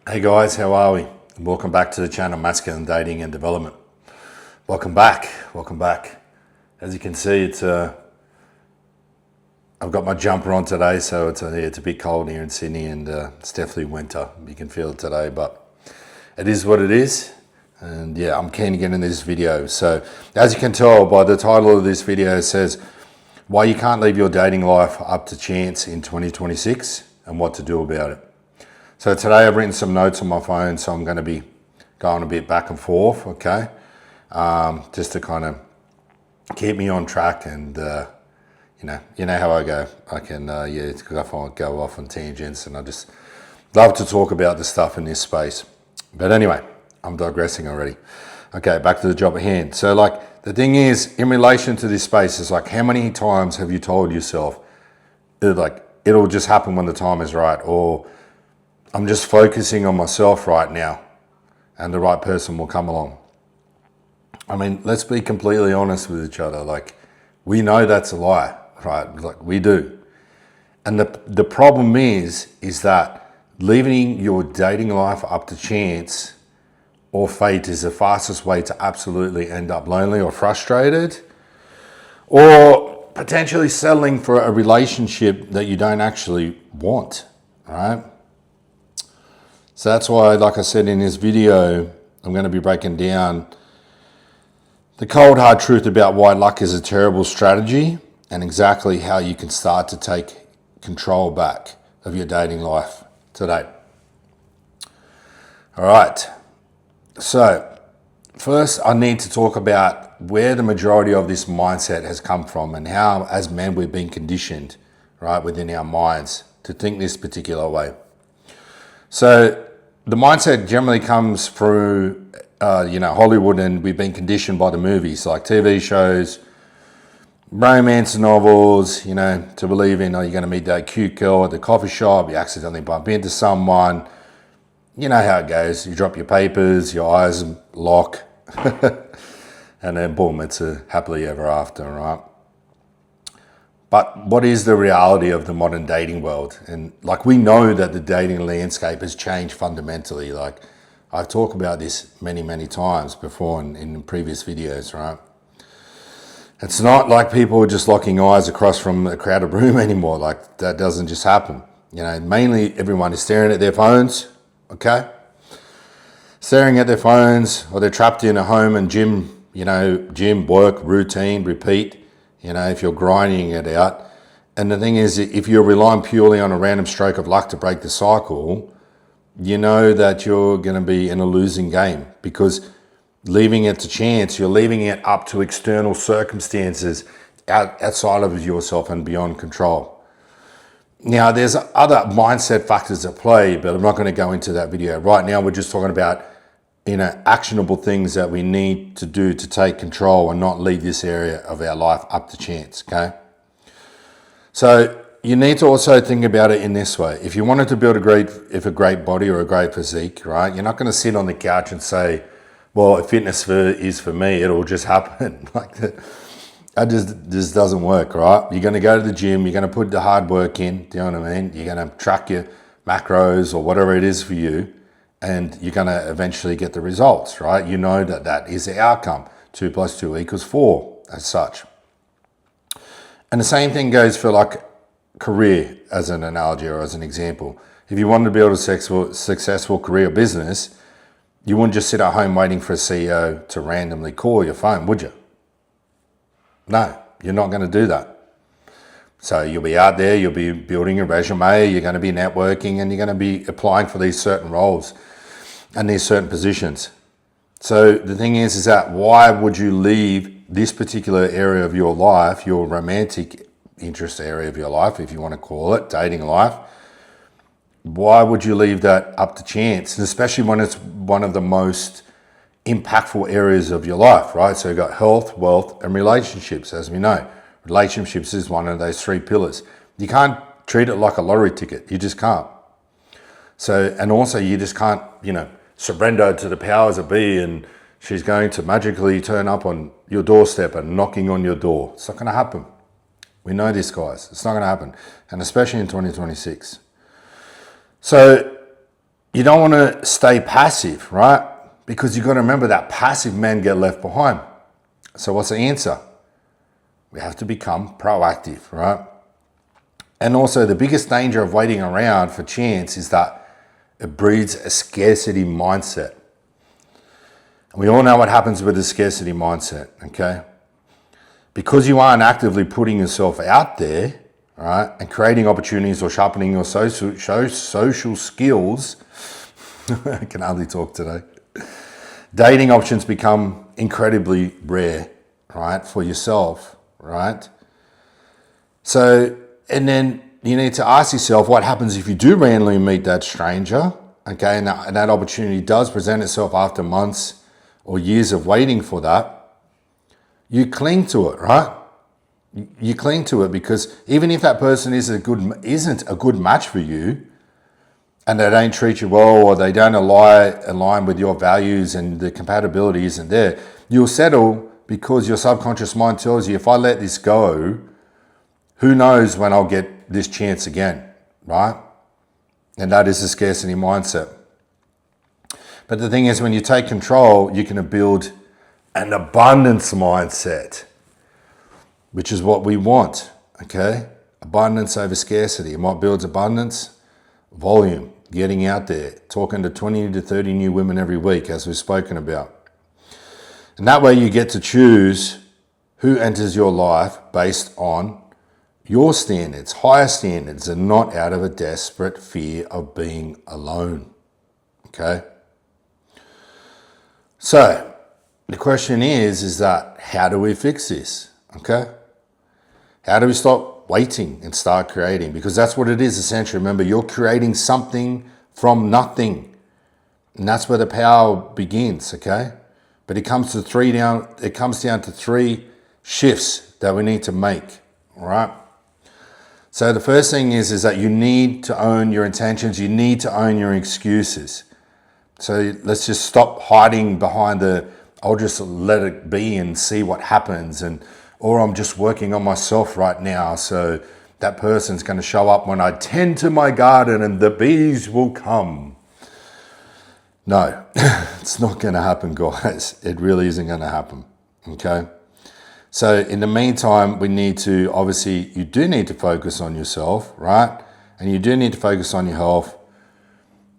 Hey guys, how are we? Welcome back to the channel Masculine Dating and Development. Welcome back. As you can see, I've got my jumper on today, so it's a bit cold here in Sydney, and it's definitely winter. You can feel it today, but it is what it is. And yeah, I'm keen to get in this video. So as you can tell by the title of this video, it says why you can't leave your dating life up to chance in 2026 and what to do about it. So today I've written some notes on my phone, so I'm going to be going a bit back and forth, okay? Just to kind of keep me on track, and you know how I go. I can go off on tangents, and I just love to talk about the stuff in this space. But anyway, I'm digressing already. Okay, back to the job at hand. So like the thing is, in relation to this space, is like how many times have you told yourself, it'll just happen when the time is right, or I'm just focusing on myself right now and the right person will come along. I mean, let's be completely honest with each other. Like, we know that's a lie, right? Like, we do. And the problem is that leaving your dating life up to chance or fate is the fastest way to absolutely end up lonely or frustrated, or potentially settling for a relationship that you don't actually want, right? So that's why, like I said in this video, I'm going to be breaking down the cold hard truth about why luck is a terrible strategy and exactly how you can start to take control back of your dating life today. All right. So first I need to talk about where the majority of this mindset has come from and how, as men, we've been conditioned, right, within our minds to think this particular way. So the mindset generally comes through, Hollywood, and we've been conditioned by the movies, like TV shows, romance novels, to believe in, you're going to meet that cute girl at the coffee shop, you accidentally bump into someone, you know how it goes. You drop your papers, your eyes lock, and then boom, it's a happily ever after, right? But what is the reality of the modern dating world? And like, we know that the dating landscape has changed fundamentally. Like, I've talked about this many, many times before in previous videos, right? It's not like people are just locking eyes across from a crowded room anymore. Like, that doesn't just happen. Mainly everyone is staring at their phones, okay? Staring at their phones, or they're trapped in a home and gym, work, routine, repeat. If you're grinding it out. And the thing is, if you're relying purely on a random stroke of luck to break the cycle, you know that you're going to be in a losing game, because leaving it to chance, you're leaving it up to external circumstances outside of yourself and beyond control. Now, there's other mindset factors at play, but I'm not going to go into that video. Right now, we're just talking about actionable things that we need to do to take control and not leave this area of our life up to chance, okay? So you need to also think about it in this way. If you wanted to build a great body or a great physique, right, you're not going to sit on the couch and say, well, if fitness is for me, it'll just happen. Like that just doesn't work, right? You're going to go to the gym, you're going to put the hard work in, do you know what I mean? You're going to track your macros or whatever it is for you, and you're going to eventually get the results, right? You know that is the outcome. 2 + 2 = 4 as such. And the same thing goes for like career, as an analogy or as an example. If you wanted to build a successful career business, you wouldn't just sit at home waiting for a CEO to randomly call your phone, would you? No, you're not going to do that. So you'll be out there, you'll be building a resume, you're going to be networking, and you're going to be applying for these certain roles and these certain positions. So the thing is that why would you leave this particular area of your life, your romantic interest area of your life, if you want to call it, dating life, why would you leave that up to chance? And especially when it's one of the most impactful areas of your life, right? So you've got health, wealth, and relationships, as we know. Relationships is one of those 3 pillars. You can't treat it like a lottery ticket. You just can't. So, and also you just can't, surrender to the powers that be and she's going to magically turn up on your doorstep and knocking on your door. It's not going to happen. We know this, guys. It's not going to happen. And especially in 2026. So you don't want to stay passive, right? Because you've got to remember that passive men get left behind. So what's the answer? We have to become proactive, right? And also the biggest danger of waiting around for chance is that it breeds a scarcity mindset. And we all know what happens with the scarcity mindset, okay? Because you aren't actively putting yourself out there, right, and creating opportunities or sharpening your social skills, I can hardly talk today, dating options become incredibly rare, right, for yourself, right? So, and then you need to ask yourself, what happens if you do randomly meet that stranger, okay, and that opportunity does present itself after months or years of waiting for that? You cling to it, right? You cling to it because even if that person isn't a good match for you, and they don't treat you well, or they don't align with your values and the compatibility isn't there, you'll settle because your subconscious mind tells you, if I let this go, who knows when I'll get this chance again, right? And that is the scarcity mindset. But the thing is, when you take control, you can build an abundance mindset, which is what we want, okay? Abundance over scarcity. And what builds abundance? Volume, getting out there, talking to 20 to 30 new women every week, as we've spoken about. And that way you get to choose who enters your life based on your standards, higher standards, and not out of a desperate fear of being alone, okay? So, the question is that how do we fix this, okay? How do we stop waiting and start creating? Because that's what it is essentially. Remember, you're creating something from nothing. And that's where the power begins, okay? But it comes down to three shifts that we need to make, all right? So the first thing is that you need to own your intentions. You need to own your excuses. So let's just stop hiding behind I'll just let it be and see what happens, or I'm just working on myself right now, so that person's going to show up when I tend to my garden and the bees will come. No, it's not going to happen, guys. It really isn't going to happen, okay? So in the meantime, you do need to focus on yourself, right? And you do need to focus on your health.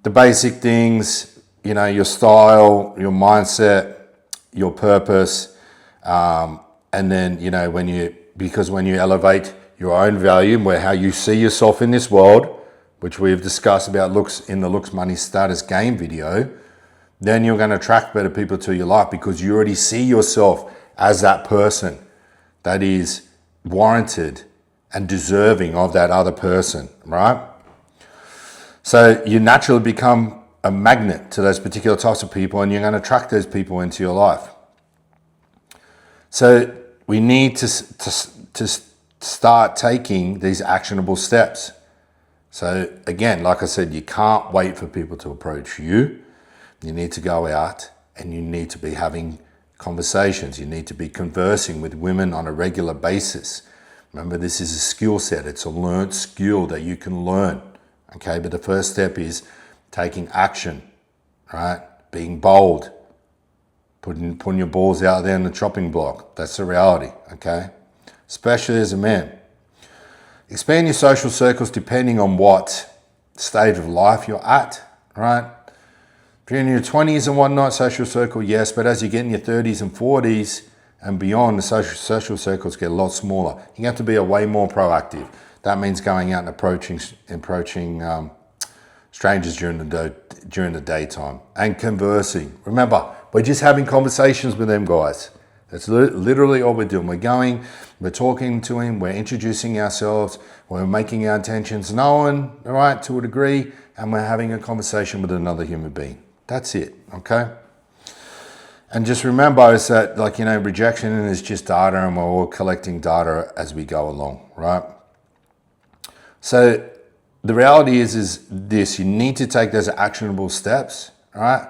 The basic things, your style, your mindset, your purpose, and then, because when you elevate your own value and how you see yourself in this world, which we've discussed about looks in the Looks Money Status Game video, then you're going to attract better people to your life because you already see yourself as that person that is warranted and deserving of that other person, right? So you naturally become a magnet to those particular types of people, and you're going to attract those people into your life. So we need to start taking these actionable steps. So again, like I said, you can't wait for people to approach you. You need to go out and you need to be having conversations. You need to be conversing with women on a regular basis. Remember, this is a skill set. It's a learned skill that you can learn. Okay, but the first step is taking action, right? Being bold, putting your balls out there in the chopping block. That's the reality, okay? Especially as a man. Expand your social circles depending on what stage of life you're at, right? If you're in your 20s and whatnot, social circle, yes, but as you get in your 30s and 40s and beyond, the social circles get a lot smaller. You have to be way more proactive. That means going out and approaching strangers during the daytime and conversing. Remember, we're just having conversations with them, guys. That's literally all we're doing. We're talking to him, we're introducing ourselves, we're making our intentions known, all right, to a degree, and we're having a conversation with another human being. That's it, okay? And just remember is that, rejection is just data, and we're all collecting data as we go along, right? So the reality is this: you need to take those actionable steps, right?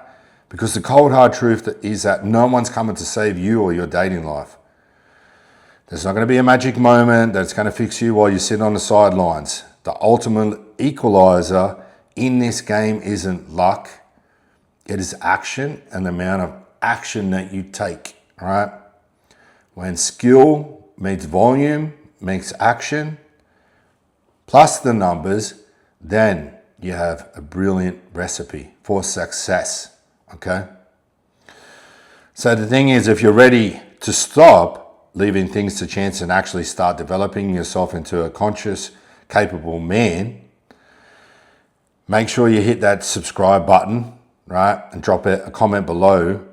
Because the cold hard truth is that no one's coming to save you or your dating life. There's not going to be a magic moment that's going to fix you while you sit on the sidelines. The ultimate equalizer in this game isn't luck. It is action and the amount of action that you take, right? When skill meets volume, makes action, plus the numbers, then you have a brilliant recipe for success, okay? So the thing is, if you're ready to stop leaving things to chance and actually start developing yourself into a conscious, capable man, make sure you hit that subscribe button, right? And drop a comment below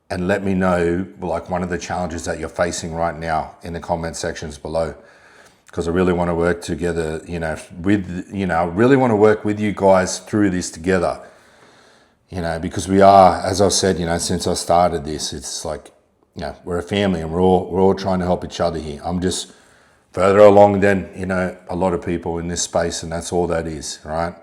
and let me know like one of the challenges that you're facing right now in the comment sections below. Because I really want to work together, I really want to work with you guys through this together. Because we are, as I've said, since I started this, it's like, we're a family and we're all trying to help each other here. I'm just further along than, a lot of people in this space, and that's all that is, right?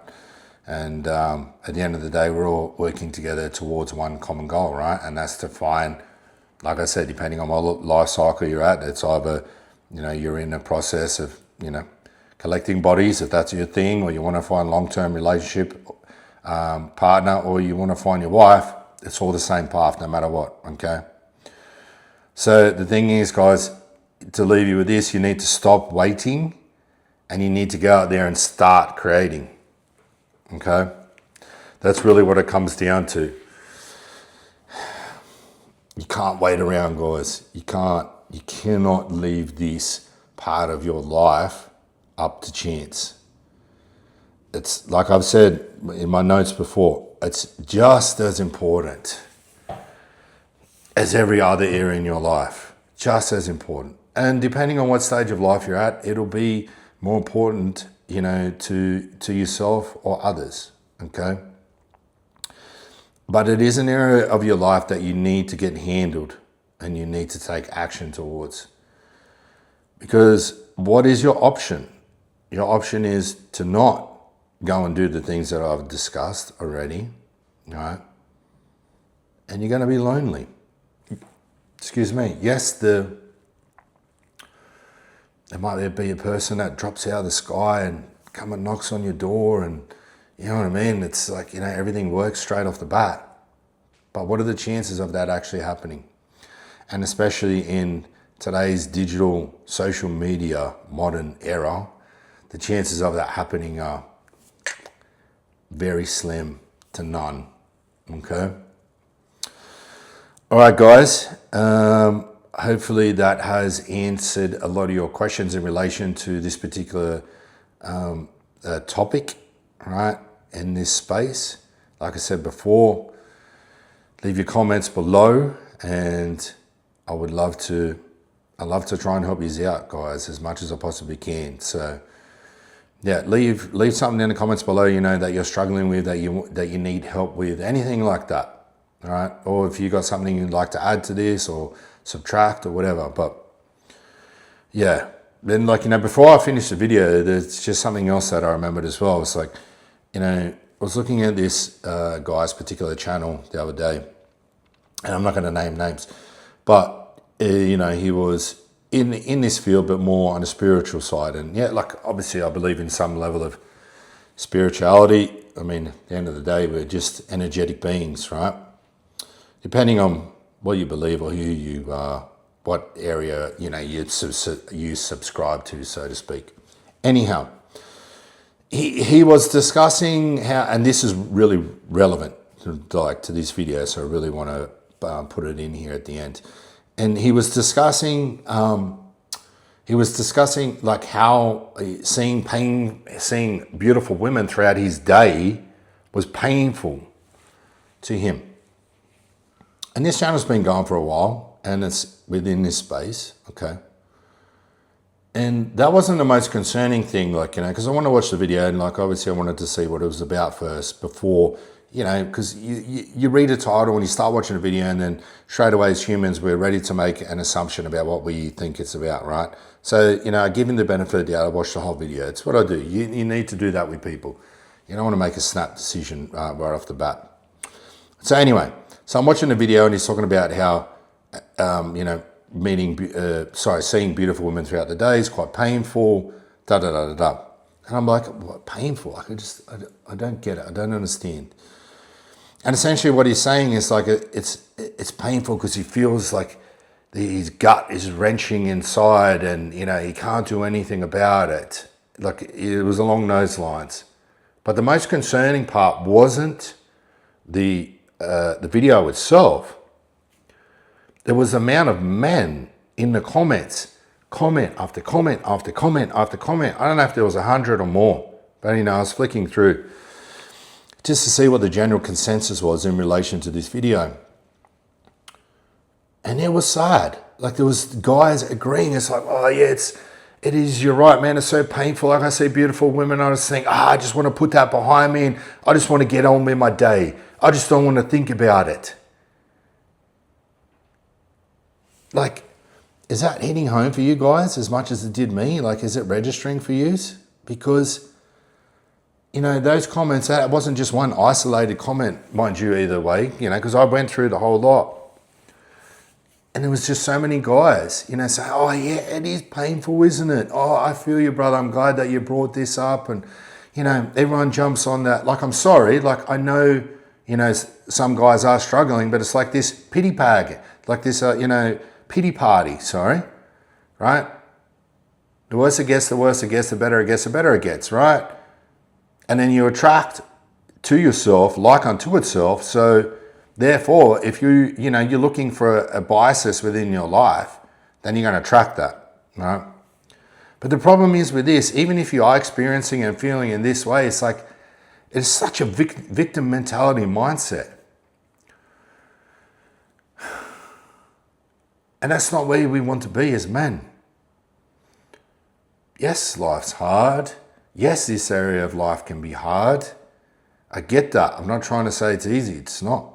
And at the end of the day, we're all working together towards one common goal, right? And that's to find, like I said, depending on what life cycle you're at, it's either, you're in a process of, collecting bodies, if that's your thing, or you want to find long-term relationship partner, or you want to find your wife. It's all the same path no matter what, okay? So the thing is, guys, to leave you with this, you need to stop waiting and you need to go out there and start creating, okay? That's really what it comes down to. You can't wait around, guys. You cannot leave this part of your life up to chance. It's like I've said in my notes before, it's just as important as every other area in your life, just as important. And depending on what stage of life you're at, it'll be more important, to yourself or others, okay? But it is an area of your life that you need to get handled and you need to take action towards. Because what is your option? Your option is to not go and do the things that I've discussed already, right? And you're going to be lonely. Excuse me. Yes, there might be a person that drops out of the sky and come and knocks on your door, and you know what I mean? It's like, everything works straight off the bat. But what are the chances of that actually happening? And especially in today's digital social media modern era, the chances of that happening are very slim to none, okay? All right, guys. Hopefully that has answered a lot of your questions in relation to this particular topic, right, in this space. Like I said before, leave your comments below, and I would love to try and help you out, guys, as much as I possibly can. So yeah, leave something in the comments below, that you're struggling with, that you need help with, anything like that. All right, or if you got something you'd like to add to this or subtract or whatever. But yeah, then before I finish the video, there's just something else that I remembered as well. It's like, I was looking at this guy's particular channel the other day, and I'm not going to name names, but he was in this field, but more on the spiritual side. And yeah, obviously I believe in some level of spirituality. I mean, at the end of the day, we're just energetic beings, right? Depending on what you believe or who you are, what area, you subscribe to, so to speak. Anyhow, he was discussing how, and this is really relevant to this video, so I really want to put it in here at the end. And he was discussing like how seeing beautiful women throughout his day was painful to him. And this channel's been going for a while, and it's within this space, okay? And that wasn't the most concerning thing, because I want to watch the video, and obviously I wanted to see what it was about first before, because you read a title and you start watching a video, and then straight away as humans, we're ready to make an assumption about what we think it's about, right? So, given the benefit of the doubt, I watch the whole video. It's what I do. You need to do that with people. You don't want to make a snap decision right off the bat. So anyway, so I'm watching the video, and he's talking about how, seeing beautiful women throughout the day is quite painful, da-da-da-da-da. And I'm like, what, painful? Like, I don't get it. I don't understand. And essentially what he's saying is like, it's painful because he feels like his gut is wrenching inside and, you know, he can't do anything about it. Like, it was along those lines. But the most concerning part wasn't the video itself. There was the amount of men in the comments, comment after comment after comment after comment. I don't know if there was 100 or more, but you know, I was flicking through just to see what the general consensus was in relation to this video. And it was sad. Like, there was guys agreeing. It's like, oh yeah, it is, you're right, man. It's so painful. Like, I see beautiful women, I just think, I just want to put that behind me and I just want to get on with my day. I just don't want to think about it. Like, is that hitting home for you guys as much as it did me? Like, is it registering for you? Because, you know, those comments, that wasn't just one isolated comment, mind you, either way, you know, because I went through the whole lot. And there was just so many guys, you know, say, oh yeah, it is painful, isn't it? Oh, I feel you, brother. I'm glad that you brought this up. And, you know, everyone jumps on that. Like, I'm sorry. Like, I know, you know, some guys are struggling, but it's like this pity pag, like this, you know, pity party, sorry, right? The worse it gets, the worse it gets, the better it gets, the better it gets, right? And then you attract to yourself like unto itself. So therefore, if you're looking for a bias within your life, then you're going to attract that, right? But the problem is with this, even if you are experiencing and feeling in this way, it's like, it's such a victim mentality mindset. And that's not where we want to be as men. Yes, life's hard. Yes, this area of life can be hard. I get that. I'm not trying to say it's easy. It's not.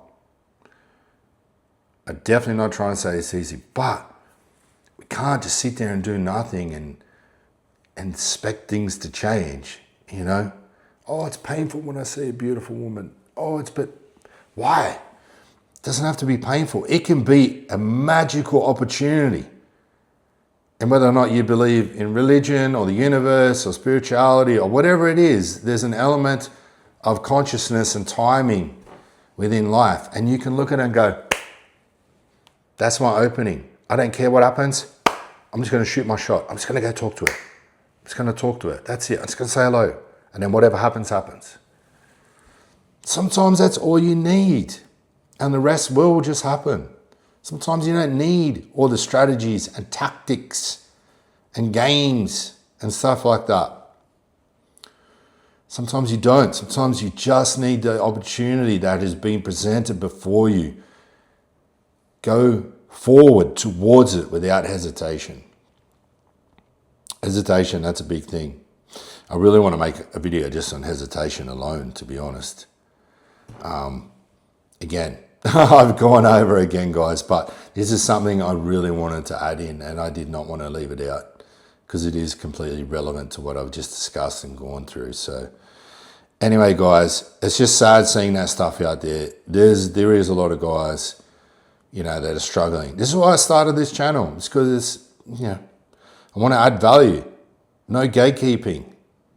I'm definitely not trying to say it's easy. But we can't just sit there and do nothing and expect things to change, you know? Oh, it's painful when I see a beautiful woman. Oh, but why? It doesn't have to be painful. It can be a magical opportunity. And whether or not you believe in religion or the universe or spirituality or whatever it is, there's an element of consciousness and timing within life. And you can look at it and go, that's my opening. I don't care what happens. I'm just going to shoot my shot. I'm just going to go talk to it. I'm just going to talk to it. That's it. I'm just going to say hello. And then whatever happens, happens. Sometimes that's all you need. And the rest will just happen. Sometimes you don't need all the strategies and tactics and games and stuff like that. Sometimes you don't. Sometimes you just need the opportunity that has been presented before you. Go forward towards it without hesitation. Hesitation, that's a big thing. I really want to make a video just on hesitation alone, to be honest. Again, I've gone over again, guys, but this is something I really wanted to add in and I did not want to leave it out because it is completely relevant to what I've just discussed and gone through. So anyway, guys, it's just sad seeing that stuff out there. There is a lot of guys, you know, that are struggling. This is why I started this channel. It's because it's, you know, I want to add value. No gatekeeping.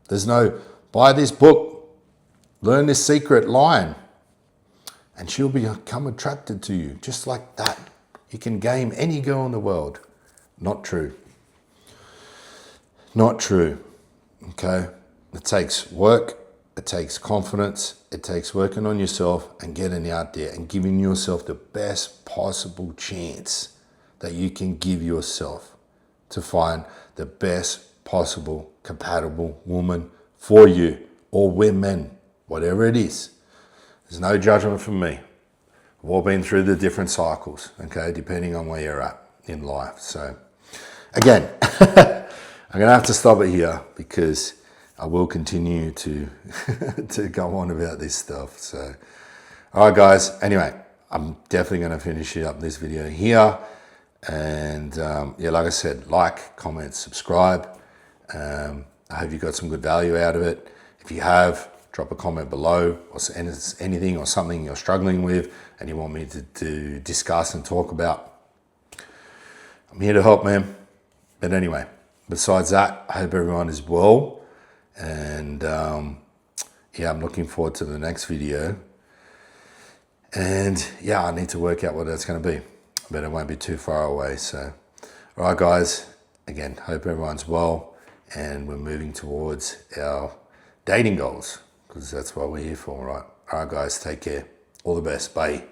There's no, buy this book, learn this secret line, and she'll become attracted to you just like that. You can game any girl in the world. Not true. Not true. Okay? It takes work. It takes confidence. It takes working on yourself and getting out there and giving yourself the best possible chance that you can give yourself to find the best possible compatible woman for you or women, whatever it is. There's no judgment from me. We've all been through the different cycles, okay, depending on where you're at in life. So again, I'm going to have to stop it here because I will continue to to go on about this stuff. So, all right, guys. Anyway, I'm definitely going to finish up this video here. And yeah, like I said, like, comment, subscribe. I hope you got some good value out of it. If you have, drop a comment below or anything or something you're struggling with and you want me to discuss and talk about. I'm here to help, man. But anyway, besides that, I hope everyone is well And yeah, I'm looking forward to the next video. And yeah, I need to work out what that's going to be, but it won't be too far away. So, all right, guys, again, hope everyone's well and we're moving towards our dating goals, because that's what we're here for, right? All right, guys, take care. All the best. Bye.